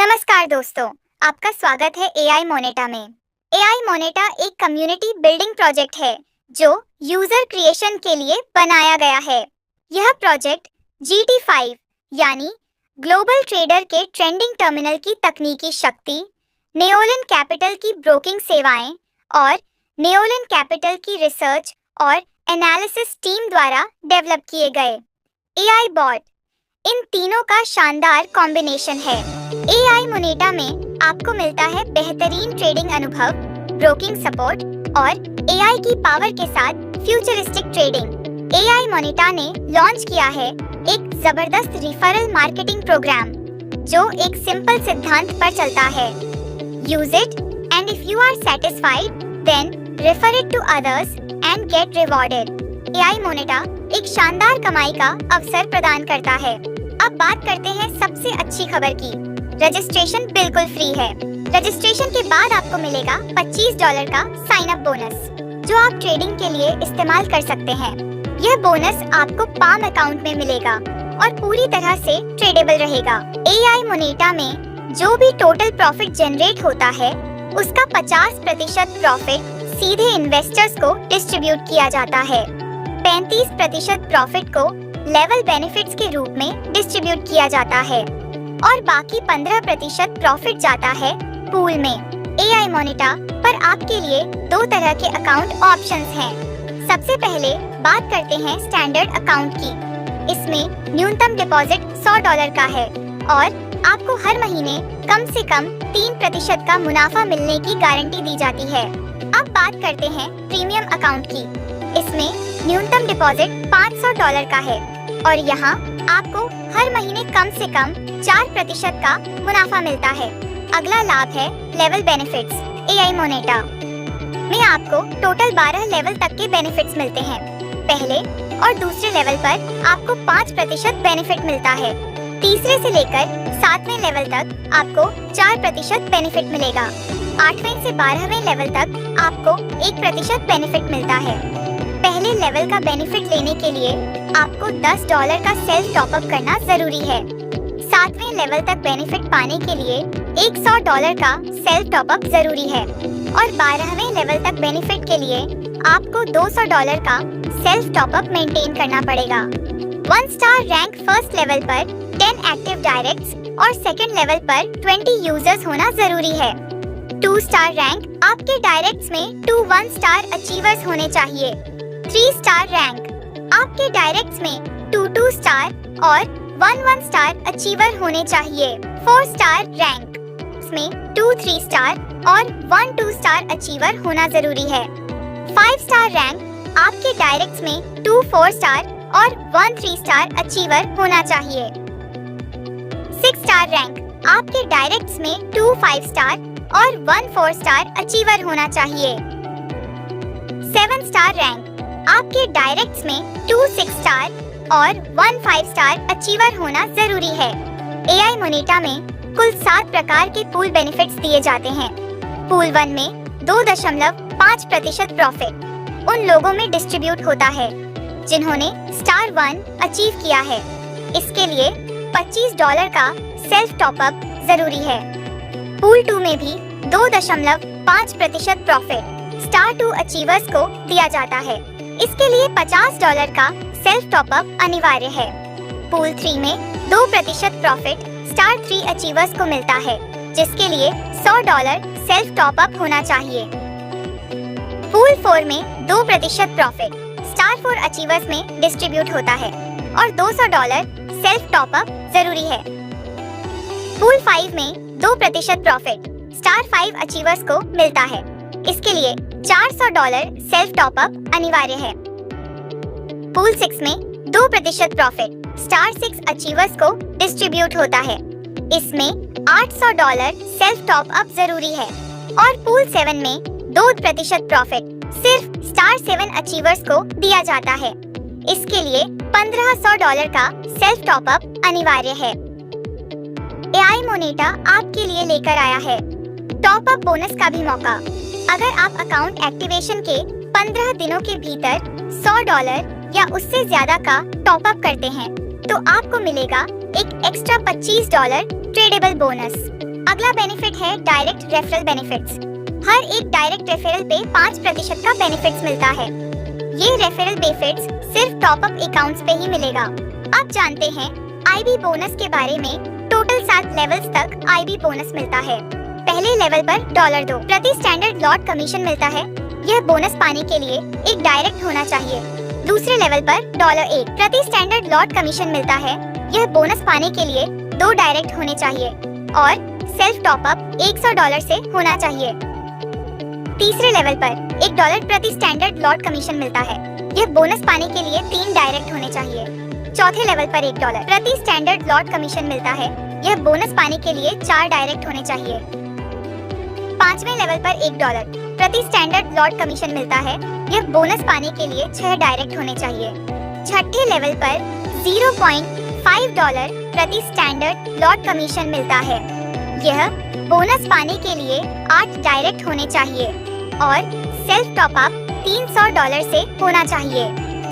नमस्कार दोस्तों, आपका स्वागत है एआई मोनेटा में। एआई मोनेटा एक कम्युनिटी बिल्डिंग प्रोजेक्ट है जो यूजर क्रिएशन के लिए बनाया गया है। यह प्रोजेक्ट GT5 यानी ग्लोबल ट्रेडर के ट्रेंडिंग टर्मिनल की तकनीकी शक्ति, नेओलिन कैपिटल की ब्रोकिंग सेवाएं और नेओलिन कैपिटल की रिसर्च और एनालिसिस टीम द्वारा डेवलप किए गए एआई बॉट, इन तीनों का शानदार कॉम्बिनेशन है। एआई मोनेटा में आपको मिलता है बेहतरीन ट्रेडिंग अनुभव, ब्रोकिंग सपोर्ट और एआई की पावर के साथ फ्यूचरिस्टिक ट्रेडिंग। एआई मोनेटा ने लॉन्च किया है एक जबरदस्त रिफरल मार्केटिंग प्रोग्राम जो एक सिंपल सिद्धांत पर चलता है, use it and if you are satisfied then refer it to others and get rewarded. AI Moneta एक शानदार कमाई का अवसर प्रदान करता है। अब बात करते हैं सबसे अच्छी खबर की। रजिस्ट्रेशन बिल्कुल फ्री है। रजिस्ट्रेशन के बाद आपको मिलेगा $25 का साइन अप बोनस जो आप ट्रेडिंग के लिए इस्तेमाल कर सकते हैं। यह बोनस आपको पाम अकाउंट में मिलेगा और पूरी तरह से ट्रेडेबल रहेगा। एआई मोनेटा में जो भी टोटल प्रॉफिट जनरेट होता है उसका 50% प्रॉफिट सीधे इन्वेस्टर्स को डिस्ट्रीब्यूट किया जाता है। 35% प्रॉफिट को लेवल बेनिफिट्स के रूप में डिस्ट्रीब्यूट किया जाता है और बाकी 15% प्रॉफिट जाता है पूल में। एआई मोनेटा पर आपके लिए दो तरह के अकाउंट ऑप्शंस हैं। सबसे पहले बात करते हैं स्टैंडर्ड अकाउंट की। इसमें न्यूनतम डिपॉजिट $100 का है और आपको हर महीने कम से कम 3% का मुनाफा मिलने की गारंटी दी जाती है। अब बात करते हैं प्रीमियम अकाउंट की। इसमें न्यूनतम डिपॉजिट $500 का है और यहाँ आपको हर महीने कम से कम 4% का मुनाफा मिलता है। अगला लाभ है लेवल बेनिफिट्स। एआई मोनेटा में आपको टोटल 12 लेवल तक के बेनिफिट्स मिलते हैं। पहले और दूसरे लेवल पर आपको 5% बेनिफिट मिलता है। तीसरे से लेकर 7वें लेवल तक आपको 4% बेनिफिट मिलेगा। 8वें से 12वें लेवल तक आपको 1% बेनिफिट मिलता है। पहले लेवल का बेनिफिट लेने के लिए आपको $10 का सेल्फ टॉपअप करना जरूरी है। 7वें लेवल तक बेनिफिट पाने के लिए $100 का सेल्फ टॉपअप जरूरी है और 12वें लेवल तक बेनिफिट के लिए आपको $200 का सेल्फ टॉपअप मेंटेन करना पड़ेगा। 1 स्टार रैंक फर्स्ट लेवल पर 10 एक्टिव डायरेक्ट्स और सेकंड लेवल पर 20 यूजर्स होना जरूरी है। 2 स्टार रैंक आपके डायरेक्ट्स में 2 1 स्टार अचीवर्स होने चाहिए। 3 स्टार रैंक आपके डायरेक्ट्स में 2 स्टार और 1 स्टार अचीवर होने चाहिए। 4 स्टार रैंक इसमें 2 3 स्टार और 1 2 स्टार अचीवर होना जरूरी है। 5 स्टार रैंक आपके डायरेक्ट्स में 2 4 स्टार और 1 3 स्टार अचीवर होना चाहिए। 6 स्टार रैंक आपके डायरेक्ट्स में 2 5 स्टार और 1 4 स्टार अचीवर होना चाहिए। 7 स्टार रैंक आपके डायरेक्ट्स में 2 6 स्टार और 1 5 स्टार अचीवर होना जरूरी है। एआई मोनेटा में कुल 7 प्रकार के पूल बेनिफिट्स दिए जाते हैं। पूल 1 में 2.5% प्रॉफिट उन लोगों में डिस्ट्रीब्यूट होता है जिन्होंने स्टार 1 अचीव किया है। इसके लिए $25 का सेल्फ टॉपअप जरूरी है। पूल 2 में भी 2.5% प्रॉफिट स्टार 2 अचीवर्स को दिया जाता है। इसके लिए $50 का सेल्फ टॉपअप अनिवार्य है। पूल 3 में 2% प्रॉफिट स्टार 3 अचीवर्स को मिलता है जिसके लिए $100 सेल्फ टॉपअप होना चाहिए। पूल 4 में 2% प्रॉफिट स्टार 4 अचीवर्स में डिस्ट्रीब्यूट होता है और $200 सेल्फ टॉपअप जरूरी है। पूल 5 में 2% प्रॉफिट स्टार 5 अचीवर्स को मिलता है। इसके लिए $400 सेल्फ टॉपअप अनिवार्य है। पूल 6 में 2% प्रॉफिट स्टार 6 अचीवर्स को डिस्ट्रीब्यूट होता है। इसमें $800 सेल्फ टॉपअप जरूरी है और पूल 7 में 2% प्रॉफिट सिर्फ स्टार 7 अचीवर्स को दिया जाता है। इसके लिए $1500 का सेल्फ टॉपअप अनिवार्य है। एआई मोनेटा आपके लिए लेकर आया है टॉपअप बोनस का भी मौका। अगर आप अकाउंट एक्टिवेशन के 15 दिनों के भीतर $100 या उससे ज्यादा का टॉप अप करते हैं तो आपको मिलेगा एक एक्स्ट्रा $25 ट्रेडेबल बोनस। अगला बेनिफिट है डायरेक्ट रेफरल बेनिफिट्स। हर एक डायरेक्ट रेफरल पे 5% का बेनिफिट्स मिलता है। ये रेफरल बेनिफिट्स सिर्फ टॉप अप अकाउंट्स पे ही मिलेगा। आप जानते हैं आईबी बोनस के बारे में। टोटल 7 लेवल्स तक आईबी बोनस मिलता है। पहले लेवल पर $2 प्रति स्टैंडर्ड लॉट कमीशन मिलता है। यह बोनस पाने के लिए एक डायरेक्ट होना चाहिए। दूसरे लेवल पर $1 प्रति स्टैंडर्ड लॉट कमीशन मिलता है। यह बोनस पाने के लिए 2 डायरेक्ट होने चाहिए और सेल्फ टॉप अप $100 से होना चाहिए। तीसरे लेवल पर $1 प्रति स्टैंडर्ड लॉट कमीशन मिलता है। यह बोनस पाने के लिए 3 डायरेक्ट होने चाहिए। चौथे लेवल पर $1 प्रति स्टैंडर्ड लॉट कमीशन मिलता है। यह बोनस पाने के लिए 4 डायरेक्ट होने चाहिए। पांचवें लेवल पर $1 प्रति स्टैंडर्ड लॉट कमीशन मिलता है। यह बोनस पाने के लिए 6 डायरेक्ट होने चाहिए। छठे लेवल पर $0.5 प्रति स्टैंडर्ड लॉट कमीशन मिलता है। यह बोनस पाने के लिए 8 डायरेक्ट होने चाहिए और सेल्फ टॉप अप $300 से होना चाहिए।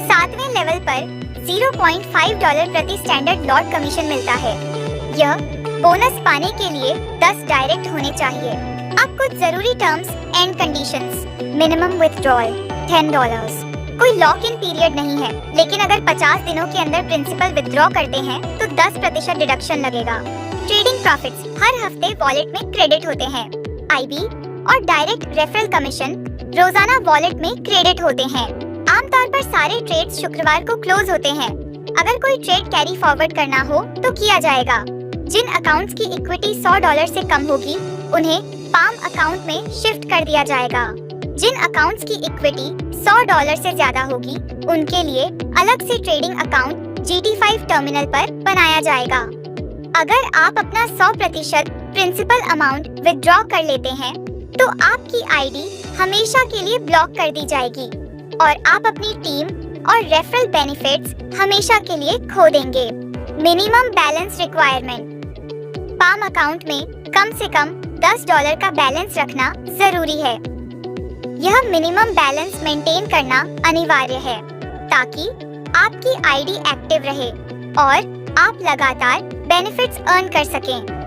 सातवें लेवल पर $0.5 प्रति स्टैंडर्ड लॉट कमीशन मिलता है। यह बोनस पाने के लिए 10 डायरेक्ट होने चाहिए। अब कुछ जरूरी terms and conditions. Minimum withdrawal $10। कोई लॉक इन पीरियड नहीं है, लेकिन अगर 50 दिनों के अंदर प्रिंसिपल विथड्रॉ करते हैं तो 10% डिडक्शन लगेगा। ट्रेडिंग प्रॉफिट्स हर हफ्ते वॉलेट में क्रेडिट होते हैं। आईबी और डायरेक्ट रेफरल कमीशन रोजाना वॉलेट में क्रेडिट होते हैं। आमतौर पर सारे ट्रेड्स शुक्रवार को क्लोज होते हैं। अगर कोई ट्रेड कैरी फॉरवर्ड करना हो तो किया जाएगा। जिन अकाउंट्स की इक्विटी $100 से कम होगी उन्हें पाम अकाउंट में शिफ्ट कर दिया जाएगा। जिन अकाउंट्स की इक्विटी $100 से ज्यादा होगी उनके लिए अलग से ट्रेडिंग अकाउंट GT5 टर्मिनल पर बनाया जाएगा। अगर आप अपना 100% प्रिंसिपल अमाउंट विथड्रॉ कर लेते हैं तो आपकी आईडी हमेशा के लिए ब्लॉक कर दी जाएगी और आप अपनी टीम और रेफरल बेनिफिट्स हमेशा के लिए खो देंगे। Minimum balance requirement. Palm account में कम से कम $10 का बैलेंस रखना जरूरी है। यह मिनिमम बैलेंस मेंटेन करना अनिवार्य है ताकि आपकी आईडी एक्टिव रहे और आप लगातार बेनिफिट्स अर्न कर सकें।